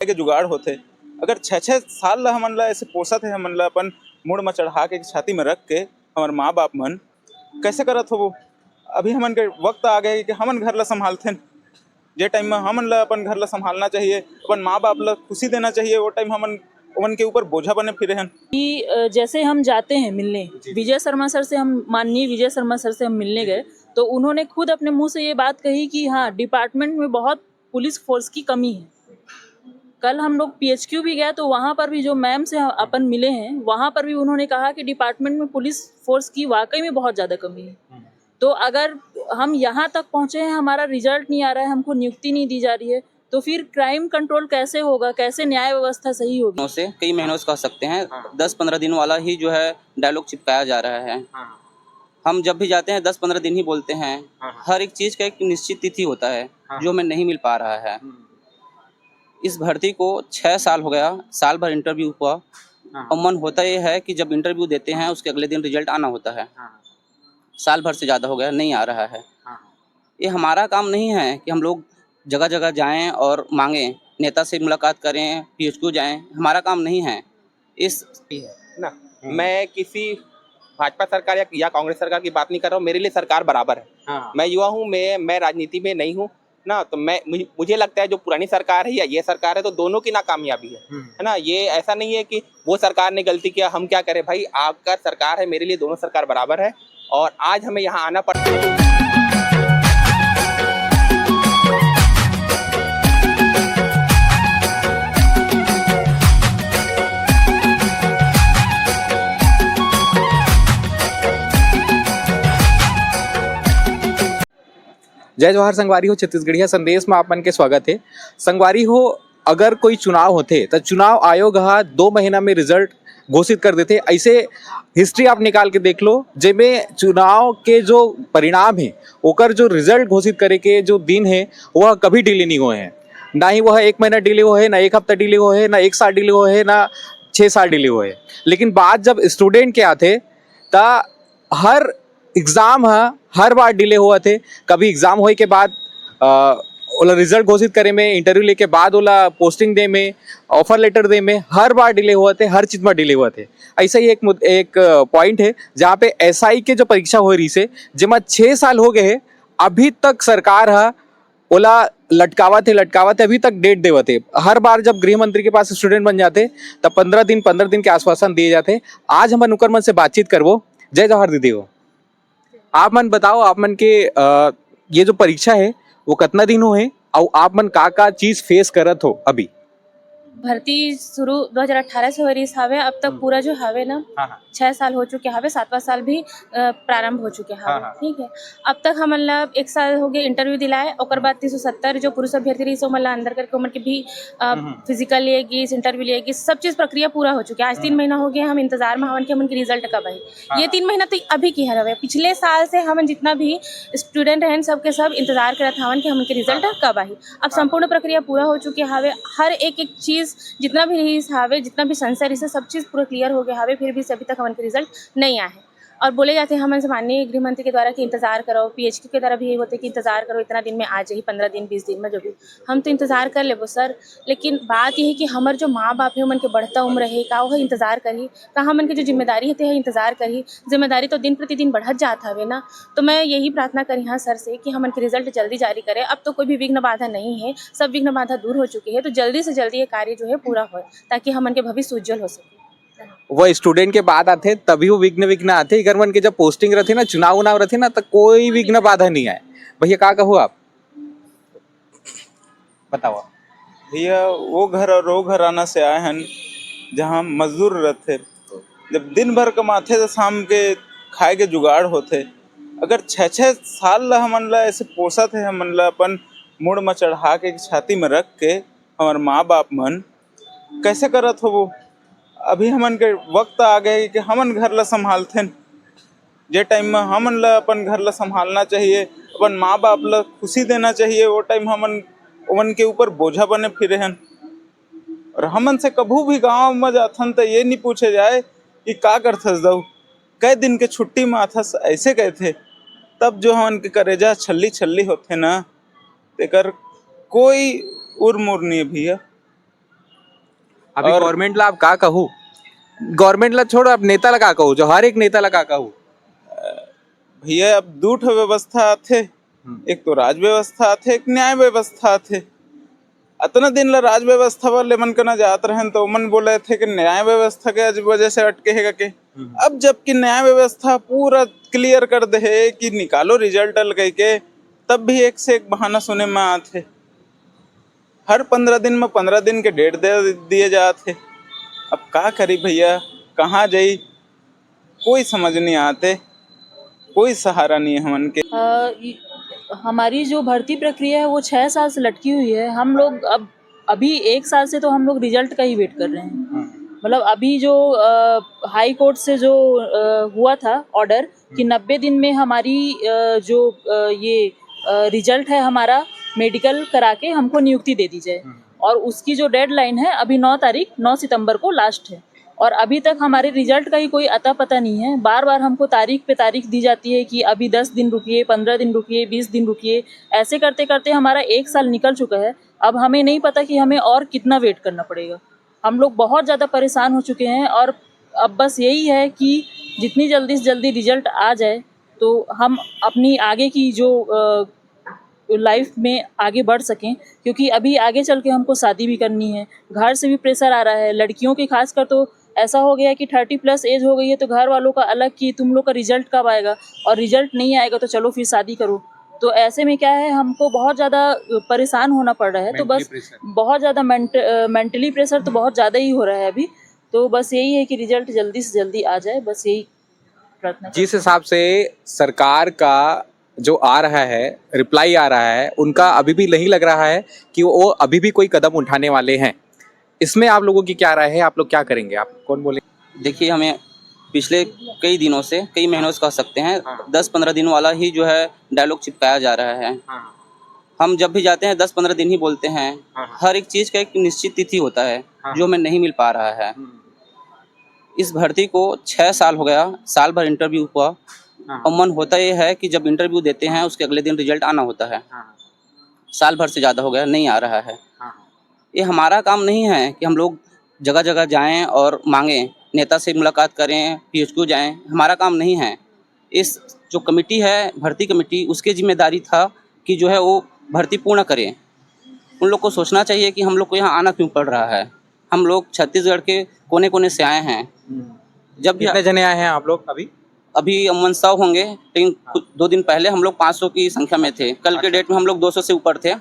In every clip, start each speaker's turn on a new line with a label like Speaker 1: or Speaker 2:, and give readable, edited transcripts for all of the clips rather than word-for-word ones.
Speaker 1: के जुगाड़ होते। अगर 6-6 साल ला हमन ला ऐसे पोसत है, हमन ला अपन मुड़ में चढ़ा के छाती में रख के हमारे माँ बाप मन कैसे करत हो वो। अभी हमन के वक्त आ गए कि हमन घर ला संभालते। जे टाइम में हमन ला अपन घर ला संभालना चाहिए, अपन माँ बाप ला खुशी देना चाहिए, वो टाइम हमन उनके के ऊपर बोझा बने फिरे हैं
Speaker 2: कि जैसे हम जाते हैं मिलने विजय शर्मा सर से, हम माननीय विजय शर्मा सर से हम मिलने गए तो उन्होंने खुद अपने मुंह से ये बात कही कि हाँ, डिपार्टमेंट में बहुत पुलिस फोर्स की कमी है। कल हम लोग PHQ भी गए तो वहाँ पर भी जो मैम से अपन मिले हैं, वहाँ पर भी उन्होंने कहा कि डिपार्टमेंट में पुलिस फोर्स की वाकई में बहुत ज़्यादा कमी है। तो अगर हम यहाँ तक पहुँचे हैं, हमारा रिजल्ट नहीं आ रहा है, हमको नियुक्ति नहीं दी जा रही है, तो फिर क्राइम कंट्रोल कैसे होगा, कैसे न्याय व्यवस्था सही होगी।
Speaker 3: से कई महीनों से कह सकते हैं 10-15 दिन वाला ही जो है डायलॉग चिपकाया जा रहा है। हम जब भी जाते हैं 10-15 दिन ही बोलते हैं। हर एक चीज़ का एक निश्चित तिथि होता है जो हमें नहीं मिल पा रहा है। इस भर्ती को 6 साल हो गया, साल भर इंटरव्यू हुआ और मन होता ये है कि जब इंटरव्यू देते हैं उसके अगले दिन रिजल्ट आना होता है। साल भर से ज़्यादा हो गया, नहीं आ रहा है। ये हमारा काम नहीं है कि हम लोग जगह जगह जाएं और मांगें, नेता से मुलाकात करें, PHQ जाएं, हमारा काम नहीं है। इस
Speaker 4: ना मैं किसी भाजपा सरकार या कांग्रेस सरकार की बात नहीं कर रहा हूँ, मेरे लिए सरकार बराबर है। मैं युवा हूँ, मैं राजनीति में नहीं हूँ ना, तो मुझे लगता है जो पुरानी सरकार है या ये सरकार है तो दोनों की नाकामयाबी है ना। ये ऐसा नहीं है कि वो सरकार ने गलती किया हम क्या करें भाई, आपका सरकार है, मेरे लिए दोनों सरकार बराबर है और आज हमें यहाँ आना पड़ता है।
Speaker 5: जय जवाहर संगवारी हो, छत्तीसगढ़िया संदेश में आपन के स्वागत है। संगवारी हो, अगर कोई चुनाव होते तो चुनाव आयोग 2 महीना में रिजल्ट घोषित कर देते। ऐसे हिस्ट्री आप निकाल के देख लो, जिसमें चुनाव के जो परिणाम है ओकर जो रिजल्ट घोषित करे के जो दिन है वह कभी डिले नहीं हुए हैं। ना ही वह 1 महीना डिले हुए है, ना 1 हफ्ता डिले हुए है, ना 1 साल डिले हुए है, ना 6 साल डिले हुए है। लेकिन बात जब स्टूडेंट के आते ता हर एग्जाम हर बार डिले हुआ थे। कभी एग्जाम होए के बाद ओला रिजल्ट घोषित करे में, इंटरव्यू लेके बाद ओला पोस्टिंग दे में, ऑफर लेटर दे में, हर बार डिले हुआ थे, हर चीज में डिले हुआ थे। ऐसा ही एक पॉइंट है जहाँ पे SI के जो परीक्षा हो रही से जिमा 6 साल हो गए है, अभी तक सरकार ओला लटकावत है, अभी तक डेट देवत है। हर बार जब गृह मंत्री के पास स्टूडेंट बन जाते तब 15 दिन के आश्वासन दिए जाते। आज हम अनुकर मन से बातचीत करवो। जय जवाहर दीदी हो, आप मन बताओ, आप मन के ये जो परीक्षा है वो कितना दिन हुए और आप मन का चीज फेस करत हो अभी।
Speaker 6: भर्ती शुरू 2018 से हो रही हवे, अब तक पूरा जो हवे ना 6 साल हो चुके हवे, 7वां साल भी प्रारंभ हो चुके हवे। ठीक है, अब तक हम मतलब 1 साल हो गए इंटरव्यू दिलाए, ओकर बाद 370 जो पुरुष अभ्यर्थी रही सो मतलब अंदर करके उमर के भी फिजिकल लिएगी, इंटरव्यू लिएगी, सब चीज प्रक्रिया पूरा हो चुकी है। आज 3 महीना हो गया हम इंतजार में हवन के हमन के रिजल्ट कब आई। ये 3 महीना तो अभी की हवे, पिछले साल से हम जितना भी स्टूडेंट हैं सबके सब इंतजार करत हवन कि हमन के रिजल्ट कब आई। अब संपूर्ण प्रक्रिया पूरा हो चुकी हवे, हर एक चीज जितना भी रही हावे, जितना भी संशय रही सब चीज़ पूरा क्लियर हो गया हावे, फिर भी अभी तक हमारे रिजल्ट नहीं आए हैं। और बोले जाते हैं हमसे माननीय गृह मंत्री के द्वारा कि इंतजार करो, PHQ के द्वारा भी यही होते कि इंतजार करो, इतना दिन में आ जाए, 15 दिन 20 दिन में जो भी। हम तो इंतजार कर ले वो सर, लेकिन बात यह है कि हमारे जो माँ बाप है मन के बढ़ता उम्र है का वो इंतजार करी, कहाँ मन के जो जिम्मेदारी होती है इंतजार करी। जिम्मेदारी तो दिन प्रतिदिन बढ़त जाता है ना, तो मैं यही प्रार्थना करी हाँ सर से कि हमन के रिजल्ट जल्दी जारी करें। अब तो कोई भी विघ्न बाधा नहीं है, सब विघ्न बाधा दूर हो चुकी है, तो जल्दी से जल्दी ये कार्य जो है पूरा हो ताकि हमन के भविष्य उज्जवल हो सके।
Speaker 5: वो स्टूडेंट के बाद आते तभी वो विघ्न आते। इधर मन के जब पोस्टिंग रहती ना, चुनाव रहते ना, तो कोई विघ्न बाधा नहीं आए। भैया का कहो आप बताओ।
Speaker 1: भैया वो घराना से आए हैं जहाँ मजदूर रहते, जब दिन भर कमाते तो शाम के खाए के जुगाड़ होते। अगर 6-6 साल ला हमन ला ऐसे पोसत है, हमन ला अपन मुड़ में चढ़ा के छाती में रख के हमारे माँ बाप मन कैसे करत हो वो। अभी हमन के वक्त आ गए कि हमन घर ला संभालते। जे टाइम में हमन ला अपन घर ला संभालना चाहिए, अपन माँ बाप ला खुशी देना चाहिए, वो टाइम हमन उमन के ऊपर बोझा बने फिरे हैं। और हमन से कभू भी गांव में जाथन तो ये नहीं पूछे जाए कि का करथस दऊ, कई दिन के छुट्टी में आथस, ऐसे कहते। तब जो हमन के करेजा छल्ली होते ना, तेकर कोई उर मुर नहीं भैया।
Speaker 5: अभी
Speaker 1: और-
Speaker 5: गवर्नमेंट ला आप का कहू, गवर्नमेंट ला छोड़ो, अब नेता ला का कहू, जो हर एक नेता ला का कहू।
Speaker 1: भैया अब दू ठो व्यवस्था आथे, एक तो राज व्यवस्था आथे, एक न्याय व्यवस्था आथे। अतना दिन ला राज व्यवस्था वाले मन कना जात रहन तो मन बोले थे कि न्याय व्यवस्था के वजह से अटके है के। अब जबकि न्याय व्यवस्था पूरा क्लियर कर दे है कि निकालो रिजल्ट अल कह के, तब भी एक से एक बहाना सुने में आते। हर 15 दिन में 15 दिन के डेट दे दिए जाते। अब का करी भैया, कहाँ जाई, कोई समझ नहीं आते, कोई सहारा नहीं है हमन के।
Speaker 2: हमारी जो भर्ती प्रक्रिया है वो 6 साल से लटकी हुई है। हम लोग अब अभी 1 साल से तो हम लोग रिजल्ट का ही वेट कर रहे हैं। मतलब अभी जो हाई कोर्ट से जो हुआ था ऑर्डर कि 90 दिन में हमारी जो ये रिजल्ट है हमारा मेडिकल करा के हमको नियुक्ति दे दी जाए, और उसकी जो डेडलाइन है अभी 9 सितंबर को लास्ट है, और अभी तक हमारे रिजल्ट का ही कोई अता पता नहीं है। बार बार हमको तारीख पे तारीख दी जाती है कि अभी 10 दिन रुकिए, 15 दिन रुकिए, 20 दिन रुकिए। ऐसे करते करते हमारा 1 साल निकल चुका है। अब हमें नहीं पता कि हमें और कितना वेट करना पड़ेगा। हम लोग बहुत ज़्यादा परेशान हो चुके हैं, और अब बस यही है कि जितनी जल्दी से जल्दी रिजल्ट आ जाए तो हम अपनी आगे की जो लाइफ में आगे बढ़ सकें, क्योंकि अभी आगे चल के हमको शादी भी करनी है, घर से भी प्रेशर आ रहा है। लड़कियों की खासकर तो ऐसा हो गया है कि 30+ एज हो गई है तो घर वालों का अलग कि तुम लोग का रिजल्ट कब आएगा, और रिजल्ट नहीं आएगा तो चलो फिर शादी करो। तो ऐसे में क्या है, हमको बहुत ज़्यादा परेशान होना पड़ रहा है। तो बस बहुत ज़्यादा मेंटली प्रेशर तो बहुत ज़्यादा ही हो रहा है अभी। तो बस यही है कि रिजल्ट जल्दी से जल्दी आ जाए, बस यही प्रार्थना।
Speaker 5: जिस हिसाब से सरकार का जो आ रहा है, रिप्लाई आ रहा है, उनका अभी भी नहीं लग रहा है कि वो अभी भी कोई कदम उठाने वाले हैं। इसमें आप लोगों की क्या राय है, आप लोग क्या करेंगे, आप कौन बोले?
Speaker 3: देखिए, हमें पिछले कई दिनों से, कई महीनों से कह सकते हैं, 10-15 दिन वाला ही जो है डायलॉग चिपकाया जा रहा है। हम जब भी जाते हैं 10-15 दिन ही बोलते हैं। हर एक चीज़ का एक निश्चित तिथि होता है जो हमें नहीं मिल पा रहा है। इस भर्ती को 6 साल हो गया, साल भर इंटरव्यू हुआ, और मन होता ये है कि जब इंटरव्यू देते हैं उसके अगले दिन रिजल्ट आना होता है। साल भर से ज़्यादा हो गया, नहीं आ रहा है। ये हमारा काम नहीं है कि हम लोग जगह जगह जाएं और मांगें, नेता से मुलाकात करें, PHQ जाएं, हमारा काम नहीं है। इस जो कमेटी है, भर्ती कमेटी, उसकी जिम्मेदारी था कि जो है वो भर्ती पूर्ण करें। उन लोग को सोचना चाहिए कि हम लोग को यहाँ आना क्यों पड़ रहा है। हम लोग छत्तीसगढ़ के कोने कोने से आए हैं। जब भी
Speaker 5: कितने जने आए हैं आप लोग अभी?
Speaker 3: अभी 100 होंगे, लेकिन 2 दिन पहले हम लोग 500 की संख्या में थे। कल के डेट में हम लोग 200 से ऊपर थे।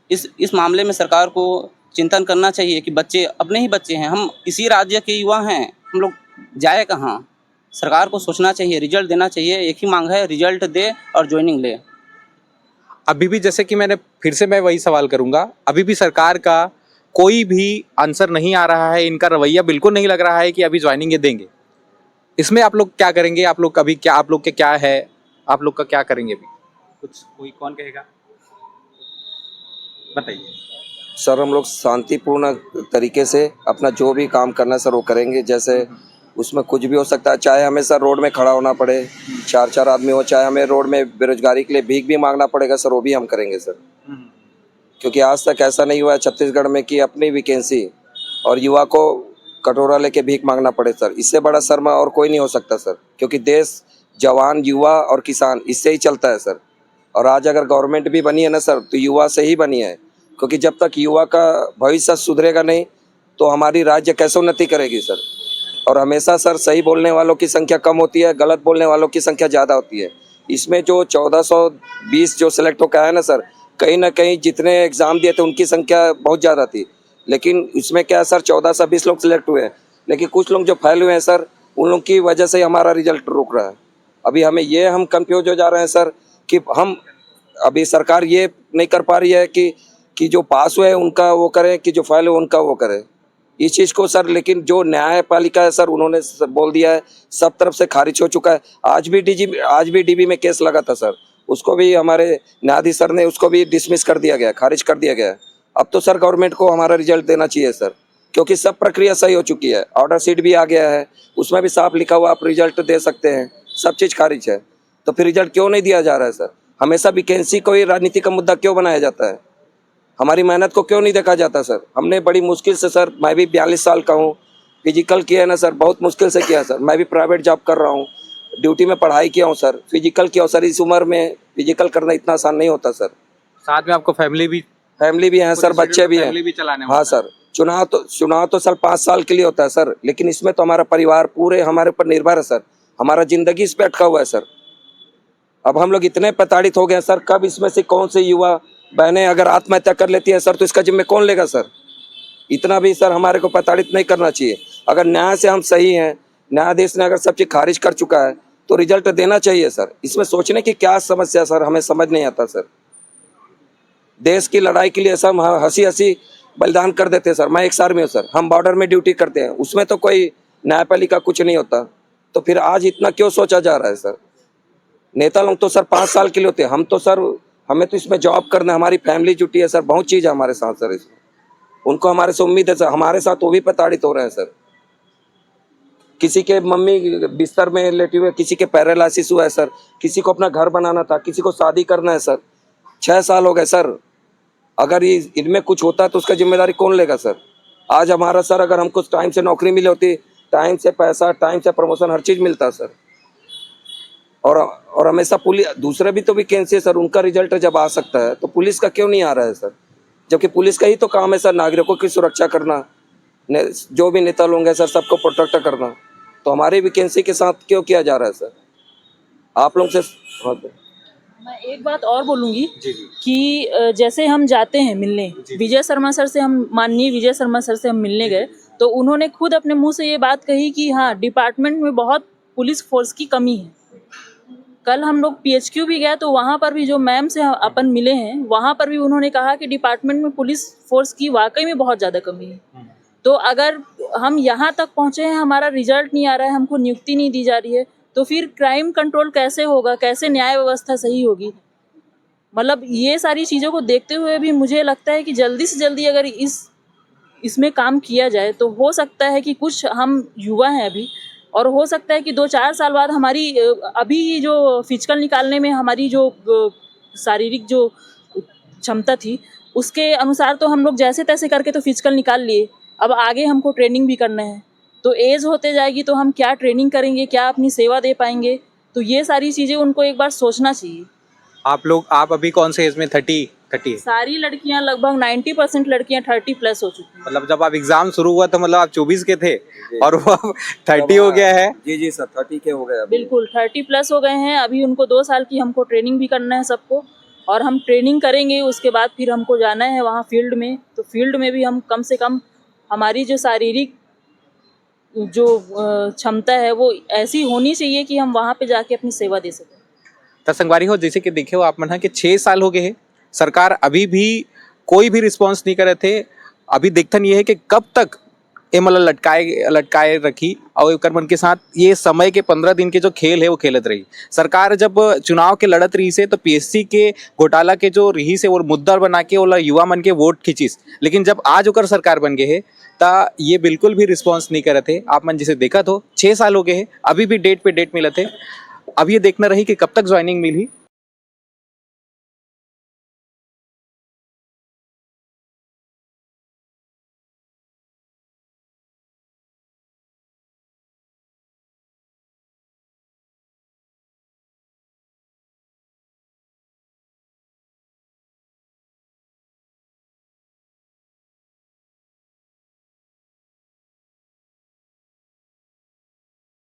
Speaker 3: इस मामले में सरकार को चिंतन करना चाहिए कि बच्चे अपने ही बच्चे हैं, हम इसी राज्य के युवा हैं, हम लोग जाए कहाँ। सरकार को सोचना चाहिए, रिजल्ट देना चाहिए। एक ही मांग है, रिजल्ट दे और ज्वाइनिंग ले।
Speaker 5: अभी भी जैसे कि मैं वही सवाल करूंगा, अभी भी सरकार का कोई भी आंसर नहीं आ रहा है, इनका रवैया बिल्कुल नहीं लग रहा है कि अभी ज्वाइनिंग ये देंगे। इसमें आप लोग क्या करेंगे? आप लोग अभी क्या, आप लोग के क्या है, आप लोग का क्या करेंगे अभी? कुछ कोई कौन कहेगा, बताइए।
Speaker 7: सर, हम लोग शांतिपूर्ण तरीके से अपना जो भी काम करना है सर वो करेंगे। जैसे उसमें कुछ भी हो सकता है, चाहे हमें सर रोड में खड़ा होना पड़े, 4-4 आदमी हो, चाहे हमें रोड में बेरोजगारी के लिए भीख भी मांगना पड़ेगा सर, वो भी हम करेंगे सर। क्योंकि आज तक ऐसा नहीं हुआ है छत्तीसगढ़ में कि अपनी वैकेंसी और युवा को कटोरा लेके भीख मांगना पड़े सर। इससे बड़ा शर्म और कोई नहीं हो सकता सर, क्योंकि देश, जवान, युवा और किसान, इससे ही चलता है सर। और आज अगर गवर्नमेंट भी बनी है ना सर, तो युवा से ही बनी है, क्योंकि जब तक युवा का भविष्य सुधरेगा नहीं तो हमारी राज्य कैसे उन्नति करेगी सर। और हमेशा सर सही बोलने वालों की संख्या कम होती है, गलत बोलने वालों की संख्या ज़्यादा होती है। इसमें जो 1420 जो सिलेक्ट होकर आया ना सर, कहीं ना कहीं जितने एग्ज़ाम दिए थे उनकी संख्या बहुत ज़्यादा थी, लेकिन इसमें क्या है सर, 1420 लोग सिलेक्ट हुए हैं, लेकिन कुछ लोग जो फेल हुए हैं सर, उन लोग की वजह से हमारा रिजल्ट रुक रहा है। अभी हम कंफ्यूज हो जा रहे हैं सर कि हम अभी सरकार ये नहीं कर पा रही है कि जो पास हुए उनका वो करें, कि जो फेल हुए उनका वो करें, इस चीज़ को सर। लेकिन जो न्यायपालिका है सर, उन्होंने बोल दिया है, सब तरफ से खारिज हो चुका है। आज भी DB में केस लगा था सर, उसको भी हमारे न्यायाधीश सर ने उसको भी डिसमिस कर दिया गया, खारिज कर दिया गया। अब तो सर गवर्नमेंट को हमारा रिजल्ट देना चाहिए सर, क्योंकि सब प्रक्रिया सही हो चुकी है। ऑर्डर शीट भी आ गया है, उसमें भी साफ लिखा हुआ आप रिजल्ट दे सकते हैं, सब चीज़ खारिज है। तो फिर रिजल्ट क्यों नहीं दिया जा रहा है सर? हमेशा वैकेंसी को ही राजनीति का मुद्दा क्यों बनाया जाता है? हमारी मेहनत को क्यों नहीं देखा जाता सर? हमने बड़ी मुश्किल से सर, मैं भी 42 साल का हूँ, फिजिकल किया है ना सर, बहुत मुश्किल से किया सर। मैं भी प्राइवेट जॉब कर रहा हूँ, ड्यूटी में पढ़ाई किया हूँ सर, फिजिकल किया हूँ सर। इस उम्र में फिजिकल करना इतना आसान नहीं होता सर।
Speaker 5: साथ में आपको फैमिली भी
Speaker 7: है सर, बच्चे भी हैं।
Speaker 5: फैमिली भी चलाने
Speaker 7: हाँ सर, चुनाव तो सर 5 साल के लिए होता है सर, लेकिन इसमें तो हमारा परिवार पूरे हमारे ऊपर निर्भर है सर। हमारा जिंदगी इस पे अटका हुआ है सर। अब हम लोग इतने प्रताड़ित हो गए हैं सर, कब इसमें से कौन से युवा बहनें अगर आत्महत्या कर लेती हैं सर, तो इसका जिम्मे कौन लेगा सर? इतना भी सर हमारे को प्रताड़ित नहीं करना चाहिए। अगर न्याय से हम सही हैं, न्यायाधीश ने अगर सब चीज खारिज कर चुका है, तो रिजल्ट देना चाहिए सर। इसमें सोचने की क्या समस्या सर, हमें समझ नहीं आता सर। देश की लड़ाई के लिए सब हंसी हंसी बलिदान कर देते हैं सर। मैं एक आर्मी हूँ सर, हम बॉर्डर में ड्यूटी करते हैं, उसमें तो कोई न्यायपालिका कुछ नहीं होता, तो फिर आज इतना क्यों सोचा जा रहा है सर? नेता लोग तो सर 5 साल के लिए होते हैं, हम तो सर, हमें तो इसमें जॉब करना है, हमारी फैमिली जुटी है सर, बहुत चीज़ है हमारे साथ सर। इसमें उनको हमारे से उम्मीद है सर, हमारे साथ वो भी प्रताड़ित हो रहे हैं सर। किसी के मम्मी बिस्तर में लेटी हुए, किसी के पैरालिसिस हुआ है सर, किसी को अपना घर बनाना था, किसी को शादी करना है सर। 6 साल हो गए सर। अगर ये इनमें कुछ होता है तो उसका जिम्मेदारी कौन लेगा सर? आज हमारा सर, अगर हमको टाइम से नौकरी मिली होती, टाइम से पैसा, टाइम से प्रमोशन, हर चीज़ मिलता सर। और हमेशा पुलिस, दूसरे भी तो वैकेंसी है सर, उनका रिजल्ट जब आ सकता है तो पुलिस का क्यों नहीं आ रहा है सर? जबकि पुलिस का ही तो काम है सर, नागरिकों की सुरक्षा करना, जो भी नेता लोग हैं सर, सबको प्रोटेक्ट करना। तो हमारी वैकेंसी के साथ क्यों किया जा रहा है सर? आप लोग से
Speaker 2: मैं एक बात और बोलूँगी कि जैसे हम जाते हैं मिलने, विजय शर्मा सर से, हम माननीय विजय शर्मा सर से हम मिलने गए, तो उन्होंने खुद अपने मुंह से ये बात कही कि हाँ, डिपार्टमेंट में बहुत पुलिस फोर्स की कमी है। कल हम लोग PHQ भी गए, तो वहाँ पर भी जो मैम से अपन मिले हैं, वहाँ पर भी उन्होंने कहा कि डिपार्टमेंट में पुलिस फोर्स की वाकई में बहुत ज़्यादा कमी है। तो अगर हम यहाँ तक पहुँचे हैं, हमारा रिजल्ट नहीं आ रहा है, हमको नियुक्ति नहीं दी जा रही है, तो फिर क्राइम कंट्रोल कैसे होगा, कैसे न्याय व्यवस्था सही होगी? मतलब ये सारी चीज़ों को देखते हुए भी मुझे लगता है कि जल्दी से जल्दी अगर इसमें काम किया जाए, तो हो सकता है कि कुछ, हम युवा हैं अभी, और हो सकता है कि 2-4 साल बाद हमारी अभी जो फिजिकल निकालने में हमारी जो शारीरिक जो क्षमता थी, उसके अनुसार तो हम लोग जैसे तैसे करके तो फिजिकल निकाल लिए। अब आगे हमको ट्रेनिंग भी करना है, तो एज होते जाएगी तो हम क्या ट्रेनिंग करेंगे, क्या अपनी सेवा दे पाएंगे? तो ये सारी चीज़ें उनको एक बार सोचना चाहिए।
Speaker 5: आप अभी कौन से एज में? 30 है?
Speaker 2: सारी लड़कियां, लगभग 90% लड़कियां 30+ हो चुकी हैं।
Speaker 5: मतलब जब आप एग्जाम शुरू हुआ तो मतलब आप 24 के थे और वो अब 30 हो गया है।
Speaker 7: जी सर, 30 के हो गए।
Speaker 2: बिल्कुल 30+ हो गए हैं। अभी उनको 2 साल की हमको ट्रेनिंग भी करना है सबको, और हम ट्रेनिंग करेंगे, उसके बाद फिर हमको जाना है वहाँ फील्ड में। तो फील्ड में भी हम कम से कम हमारी जो शारीरिक जो क्षमता है वो ऐसी होनी चाहिए कि हम वहाँ पे जाके अपनी सेवा दे सकें।
Speaker 5: तो संगवारी हो, जैसे कि देखे हो आप मन कि 6 साल हो गए हैं, सरकार अभी भी कोई भी रिस्पांस नहीं करे थे। अभी देखथन ये है कि कब तक ये मतलब लटकाए रखी, और एकर मन के साथ ये समय के 15 दिन के जो खेल है वो खेलत रही। सरकार जब चुनाव के लड़त रही से तो PSC के घोटाला के जो रही से वो मुद्दा बना के वो युवा मन के वोट खींचिस, लेकिन जब आज होकर सरकार बन गए है ता ये बिल्कुल भी रिस्पॉन्स नहीं करे थे। आप मन जिसे देखा तो 6 साल हो गए हैं, अभी भी डेट पे डेट मिलत है। अब ये देखना रही कि कब तक ज्वाइनिंग मिली।